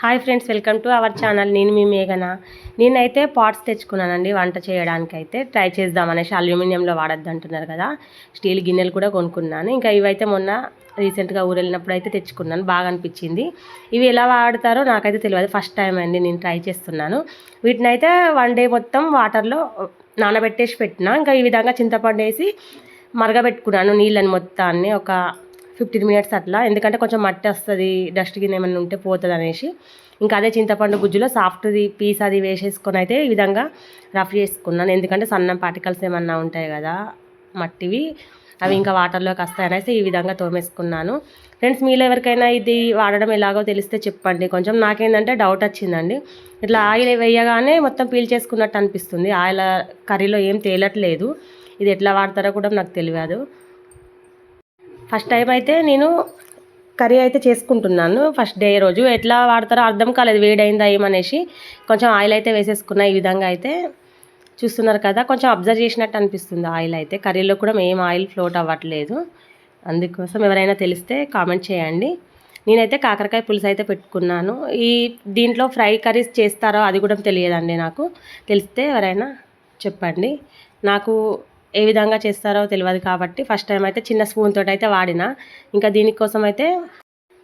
Hi friends, welcome to our channel. నేను మీ మేఘన. నేనైతే పాట్స్ తెచ్చుకున్నానండి వంట చేయడానికి. అయితే ట్రై చేద్దామనేసి అల్యూమినియంలో వాడద్దు అంటున్నారు కదా, స్టీల్ గిన్నెలు కూడా కొనుక్కున్నాను. ఇంకా ఇవైతే మొన్న రీసెంట్గా ఊరు వెళ్ళినప్పుడు అయితే తెచ్చుకున్నాను. బాగా అనిపించింది. ఇవి ఎలా వాడతారో నాకైతే తెలియదు, ఫస్ట్ టైం అండి నేను ట్రై చేస్తున్నాను. వీటిని అయితే 1 డే మొత్తం వాటర్లో నానబెట్టేసి పెట్టిన. ఇంకా ఈ విధంగా చింతపండు వేసి మరగబెట్టుకున్నాను నీళ్ళని మొత్తాన్ని ఒక 15 మినిట్స్ అట్లా. ఎందుకంటే కొంచెం మట్టి వస్తుంది, డస్ట్ గిన్నె ఏమైనా ఉంటే పోతుంది అనేసి. ఇంకా అదే చింతపండు గుజ్జులో సాఫ్ట్ది పీస్ అది వేసేసుకొని అయితే ఈ విధంగా రఫ్ చేసుకున్నాను. ఎందుకంటే సన్నం పార్టికల్స్ ఏమన్నా ఉంటాయి కదా మట్టివి, అవి ఇంకా వాటర్లోకి వస్తాయనేసి ఈ విధంగా తోమేసుకున్నాను. ఫ్రెండ్స్, మీలో ఎవరికైనా ఇది వాడడం ఎలాగో తెలిస్తే చెప్పండి. కొంచెం నాకేంటంటే డౌట్ వచ్చిందండి, ఇట్లా ఆయిల్ వేయగానే మొత్తం పీల్ చేసుకున్నట్టు అనిపిస్తుంది. ఆయిల్ కర్రీలో ఏం తేలట్లేదు. ఇది ఎట్లా వాడతారో కూడా నాకు తెలియదు. ఫస్ట్ టైం అయితే నేను కర్రీ అయితే చేసుకుంటున్నాను. ఫస్ట్ డే రోజు ఎట్లా వాడతారో అర్థం కాలేదు, వేడైందా ఏమనేసి కొంచెం ఆయిల్ అయితే వేసేసుకున్నా. ఈ విధంగా అయితే చూస్తున్నారు కదా, కొంచెం అబ్జర్వ్ చేసినట్టు అనిపిస్తుంది ఆయిల్ అయితే. కర్రీలో కూడా ఏం ఆయిల్ ఫ్లోట్ అవ్వట్లేదు. అందుకోసం ఎవరైనా తెలిస్తే కామెంట్ చేయండి. నేనైతే కాకరకాయ పులుసు అయితే పెట్టుకున్నాను. దీంట్లో ఫ్రై కర్రీస్ చేస్తారో అది కూడా తెలియదండి నాకు. తెలిస్తే ఎవరైనా చెప్పండి. నాకు ఏ విధంగా చేస్తారో తెలియదు కాబట్టి ఫస్ట్ టైం అయితే చిన్న స్పూన్ తోటి అయితే వాడిన. ఇంకా దీనికోసం అయితే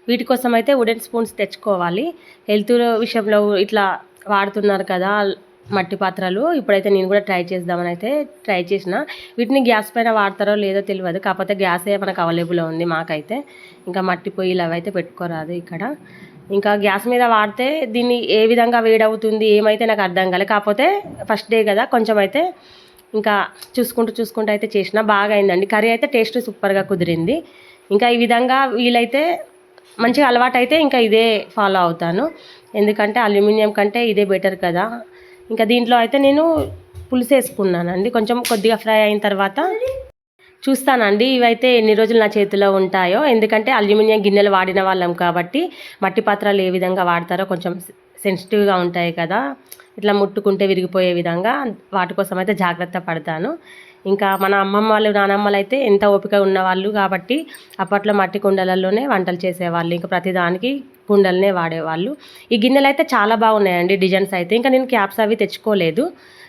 వీటి కోసం అయితే వుడెన్ స్పూన్స్ తెచ్చుకోవాలి. హెల్త్ విషయంలో ఇట్లా వాడుతున్నారు కదా మట్టి పాత్రలు, ఇప్పుడైతే నేను కూడా ట్రై చేద్దామని అయితే ట్రై చేసిన. వీటిని గ్యాస్ పైన వాడతారో లేదో తెలియదు, కాకపోతే గ్యాసే మనకు అవైలబుల్ ఉంది మాకైతే. ఇంకా మట్టి పొయ్యిలు అవైతే పెట్టుకోరాదు ఇక్కడ. ఇంకా గ్యాస్ మీద వాడితే దీన్ని ఏ విధంగా వేడవుతుంది ఏమైతే నాకు అర్థం కాలేదు. కాకపోతే ఫస్ట్ డే కదా కొంచెం అయితే ఇంకా చూసుకుంటూ అయితే చేసిన. బాగా అయిందండి కర్రీ అయితే, టేస్ట్ సూపర్గా కుదిరింది. ఇంకా ఈ విధంగా వీలైతే మంచిగా అలవాటు అయితే ఇంకా ఇదే ఫాలో అవుతాను. ఎందుకంటే అల్యూమినియం కంటే ఇదే బెటర్ కదా. ఇంకా దీంట్లో అయితే నేను పులుసు వేసుకున్నానండి. కొంచెం కొద్దిగా ఫ్రై అయిన తర్వాత చూస్తానండి ఇవైతే ఎన్ని రోజులు నా చేతిలో ఉంటాయో. ఎందుకంటే అల్యూమినియం గిన్నెలు వాడిన వాళ్ళం కాబట్టి మట్టి పాత్రలు ఏ విధంగా వాడతారో కొంచెం సెన్సిటివ్గా ఉంటాయి కదా, ఇట్లా ముట్టుకుంటే విరిగిపోయే విధంగా. వాటి కోసం అయితే జాగ్రత్త పడతాను. ఇంకా మన అమ్మమ్మ వాళ్ళు నానమ్మలు అయితే ఎంత ఓపిక ఉన్నవాళ్ళు కాబట్టి అప్పట్లో మట్టి కుండలలోనే వంటలు చేసేవాళ్ళు. ఇంకా ప్రతిదానికి కుండలనే వాడేవాళ్ళు. ఈ గిన్నెలు అయితే చాలా బాగున్నాయండి డిజైన్స్ అయితే. ఇంకా నేను క్యాప్స్ అవి తెచ్చుకోలేదు,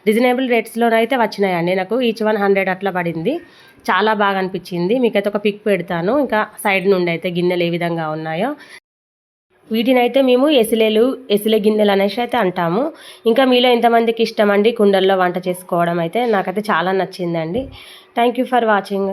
రీజనబుల్ రేట్స్లోనైతే వచ్చినాయండి. నాకు ఈచ్ 100 అట్లా పడింది. చాలా బాగా అనిపించింది. మీకైతే ఒక పిక్ పెడతాను. ఇంకా సైడ్ నుండి అయితే గిన్నెలు ఏ విధంగా ఉన్నాయో. వీటినైతే మేము ఎసిలే గిన్నెలు అనేసి అయితే అంటాము. ఇంకా మీలో ఎంతమందికి ఇష్టం అండి కుండల్లో వంట చేసుకోవడం? అయితే నాకైతే చాలా నచ్చిందండి. Thank you for watching.